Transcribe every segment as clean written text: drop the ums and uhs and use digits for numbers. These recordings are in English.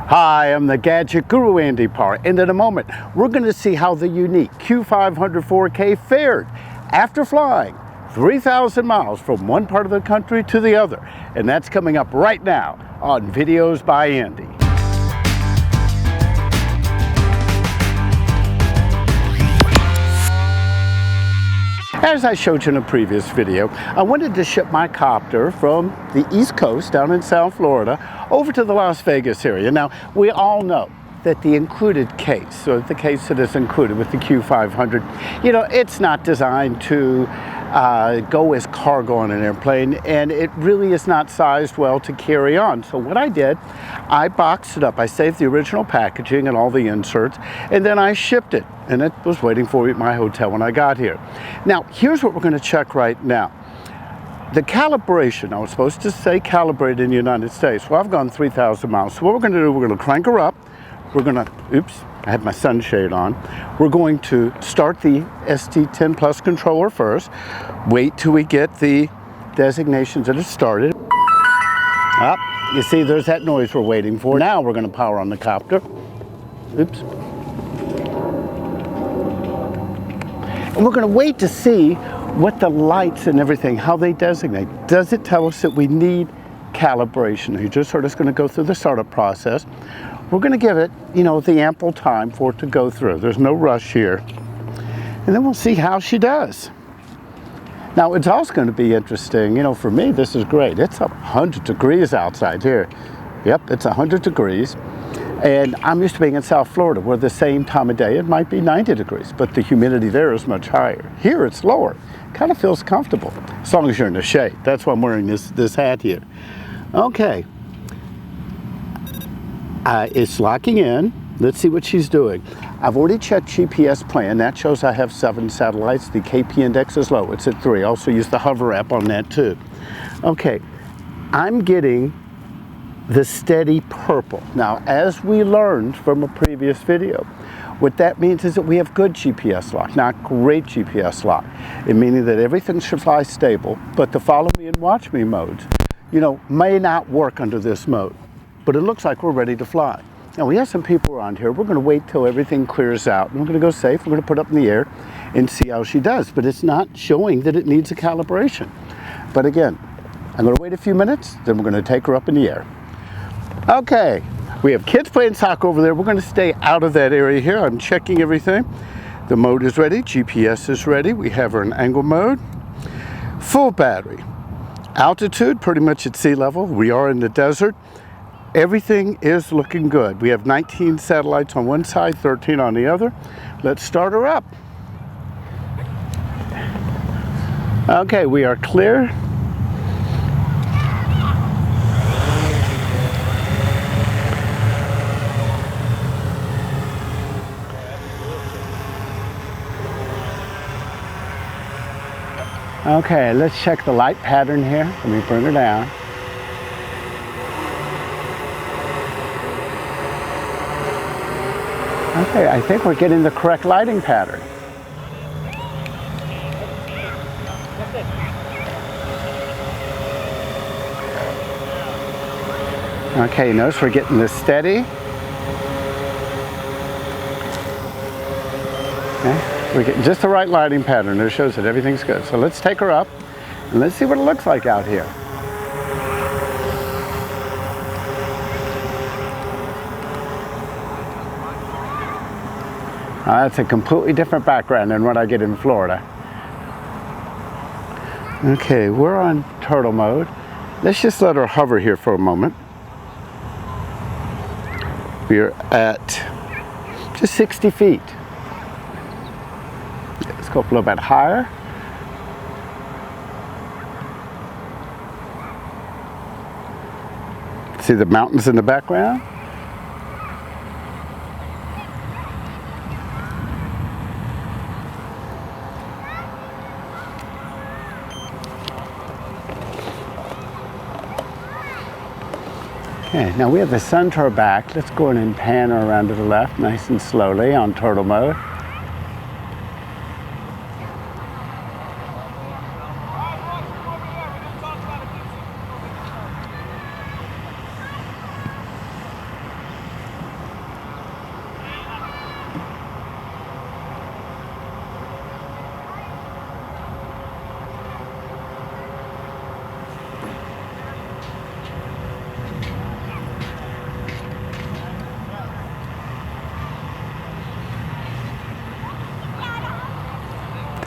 Hi, I'm the Gadget Guru, Andy Parr, and in a moment, we're going to see how the Yuneec Q500 4K fared after flying 3,000 miles from one part of the country to the other. And that's coming up right now on Videos by Andy. As I showed you in a previous video, I wanted to ship my copter from the East Coast down in South Florida over to the Las Vegas area. Now, we all know that the included case, or the case that is included with the Q500, it's not designed to go as cargo on an airplane, and it really is not sized well to carry on. So what I did, I boxed it up. I saved the original packaging and all the inserts, and then I shipped it, and it was waiting for me at my hotel when I got here. Now, here's what we're going to check right now. The calibration, I was supposed to say calibrated in the United States. Well, I've gone 3,000 miles. So what we're going to do, we're going to crank her up. We're going to, oops, I had my sunshade on. We're going to start the ST10 Plus controller first. Wait till we get the designations that it started. Up, you see there's that noise we're waiting for. Now we're going to power on the copter. Oops. And we're going to wait to see what the lights and everything, how they designate. Does it tell us that we need calibration? You just heard us going to go through the startup process. We're going to give it, the ample time for it to go through. There's no rush here. And then we'll see how she does. Now, it's also going to be interesting, for me, this is great. It's 100 degrees outside here. Yep, it's 100 degrees. And I'm used to being in South Florida, where the same time of day, it might be 90 degrees, but the humidity there is much higher. Here, it's lower. Kind of feels comfortable, as long as you're in the shade. That's why I'm wearing this hat here. Okay. It's locking in. Let's see what she's doing. I've already checked GPS plan. That shows I have 7 satellites. The KP index is low. It's at 3. Also use the hover app on that too. Okay, I'm getting the steady purple. Now, as we learned from a previous video, what that means is that we have good GPS lock, not great GPS lock. It meaning that everything should fly stable, but the follow me and watch me modes, may not work under this mode. But it looks like we're ready to fly. Now, we have some people around here. We're going to wait till everything clears out. And we're going to go safe. We're going to put it up in the air and see how she does. But it's not showing that it needs a calibration. But again, I'm going to wait a few minutes. Then we're going to take her up in the air. Okay, we have kids playing soccer over there. We're going to stay out of that area here. I'm checking everything. The mode is ready. GPS is ready. We have her in angle mode. Full battery. Altitude, pretty much at sea level. We are in the desert. Everything is looking good. We have 19 satellites on one side, 13 on the other. Let's start her up. Okay, we are clear. Okay, let's check the light pattern here. Let me bring her down. Okay, I think we're getting the correct lighting pattern. Okay, notice we're getting this steady. Okay, we're getting just the right lighting pattern. It shows that everything's good. So let's take her up and let's see what it looks like out here. That's a completely different background than what I get in Florida. Okay, we're on turtle mode. Let's just let her hover here for a moment. We're at just 60 feet. Let's go up a little bit higher. See the mountains in the background? Okay, now we have the sun to our back. Let's go in and pan her around to the left, nice and slowly on turtle mode.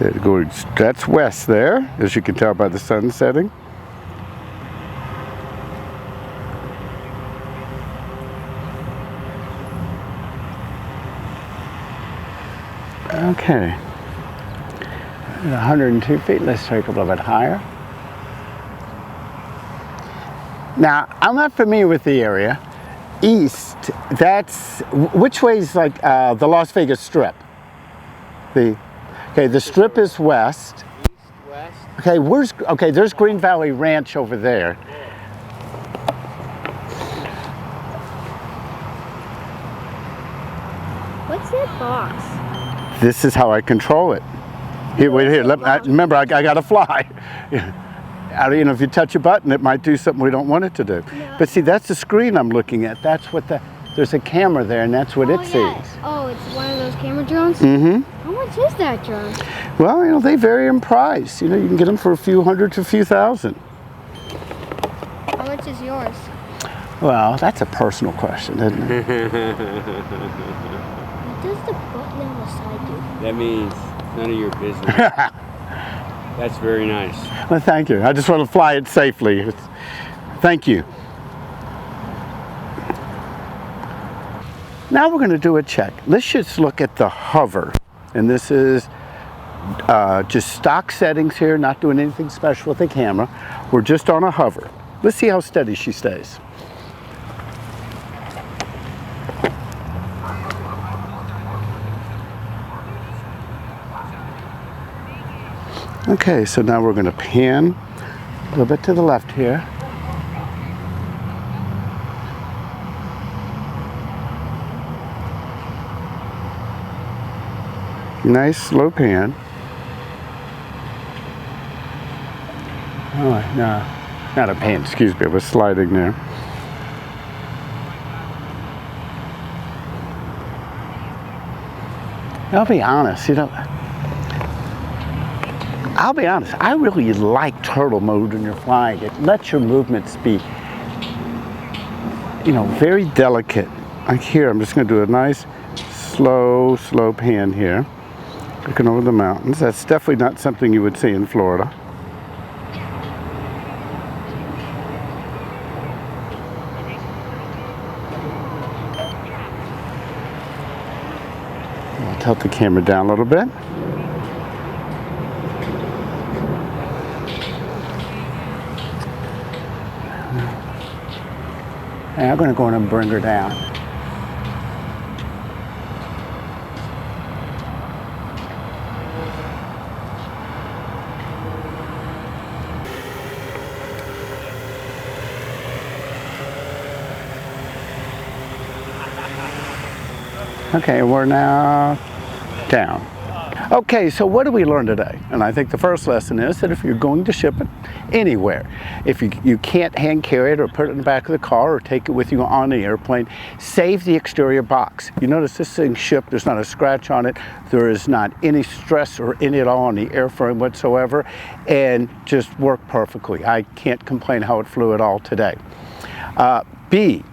That's west there, as you can tell by the sun setting. Okay, 102 feet, let's take a little bit higher. Now, I'm not familiar with the area. East, that's, which way is like the Las Vegas Strip? Okay, the Strip is west. East, west. Okay, there's Green Valley Ranch over there. What's that box? This is how I control it. Here, wait here. Remember, I got to fly. You know, if you touch a button, it might do something we don't want it to do. No. But see, that's the screen I'm looking at. That's what there's a camera there, and that's what it sees. Oh, it's one of those camera drones? Mm-hmm. How much is that drone? Well, you know, they vary in price. You know, you can get them for a few hundred to a few thousand. How much is yours? Well, that's a personal question, isn't it? What does the button on the side do? That means none of your business. That's very nice. Well, thank you. I just want to fly it safely. Thank you. Now we're going to do a check. Let's just look at the hover. And this is just stock settings here, not doing anything special with the camera. We're just on a hover. Let's see how steady she stays. Okay, so now we're going to pan a little bit to the left here. Nice slow pan. Oh, no, not a pan, excuse me, it was sliding there. I'll be honest, you know, I really like turtle mode when you're flying. It lets your movements be, you know, very delicate. Like here, I'm just going to do a nice slow pan here. Looking over the mountains. That's definitely not something you would see in Florida. I'll tilt the camera down a little bit. And I'm going to go in and bring her down. Okay, we're now down. Okay, so what did we learn today? And I think the first lesson is that if you're going to ship it anywhere, if you can't hand carry it or put it in the back of the car or take it with you on the airplane, save the exterior box. You notice this thing's shipped, there's not a scratch on it, there is not any stress or any at all on the airframe whatsoever, and just worked perfectly. I can't complain how it flew at all today. B,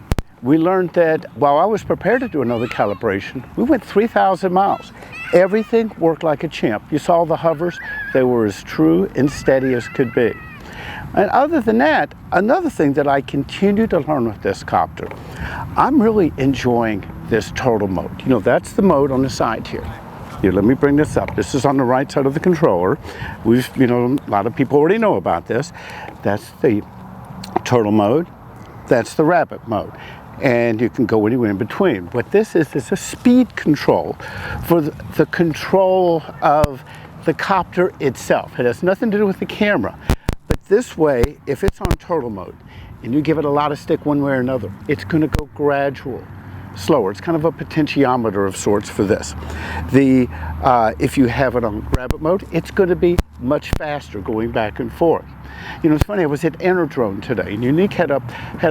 we learned that while I was prepared to do another calibration, we went 3,000 miles. Everything worked like a champ. You saw the hovers, they were as true and steady as could be. And other than that, another thing that I continue to learn with this copter, I'm really enjoying this turtle mode. You know, that's the mode on the side here. Here, let me bring this up. This is on the right side of the controller. You know, a lot of people already know about this. That's the turtle mode. That's the rabbit mode. And you can go anywhere in between. What this is a speed control for the control of the copter itself. It has nothing to do with the camera. But this way, if it's on turtle mode and you give it a lot of stick one way or another, it's going to go gradual, slower. It's kind of a potentiometer of sorts for this. If you have it on rabbit mode, it's going to be much faster going back and forth. You know, it's funny, I was at Enerdrone today, and Yuneec had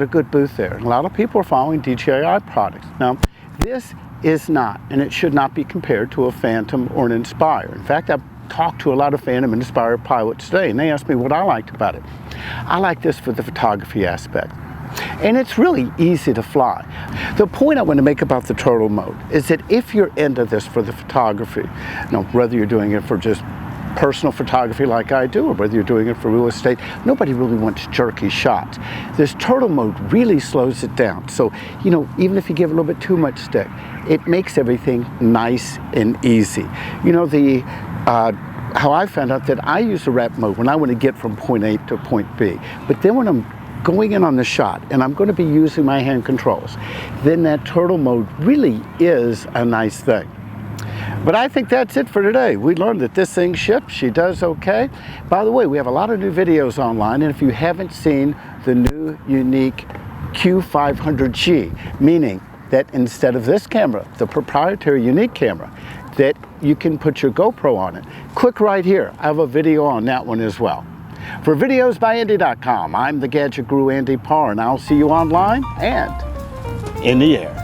a good booth there, and a lot of people are following DJI products. Now, this is not, and it should not be compared to a Phantom or an Inspire. In fact, I've talked to a lot of Phantom and Inspire pilots today, and they asked me what I liked about it. I like this for the photography aspect. And it's really easy to fly. The point I want to make about the turtle mode is that if you're into this for the photography, you know, whether you're doing it for just personal photography like I do, or whether you're doing it for real estate, nobody really wants jerky shots. This turtle mode really slows it down. So, you know, even if you give a little bit too much stick, it makes everything nice and easy. You know, how I found out that I use the wrap mode when I want to get from point A to point B. But then when I'm going in on the shot and I'm going to be using my hand controls, then that turtle mode really is a nice thing. But I think that's it for today. We learned that this thing ships, she does okay. By the way, we have a lot of new videos online, and if you haven't seen the new Yuneec Q500G, meaning that instead of this camera, the proprietary Yuneec camera, that you can put your GoPro on it, click right here. I have a video on that one as well. For videosbyandy.com, I'm the Gadget Guru Andy Parr, and I'll see you online and in the air.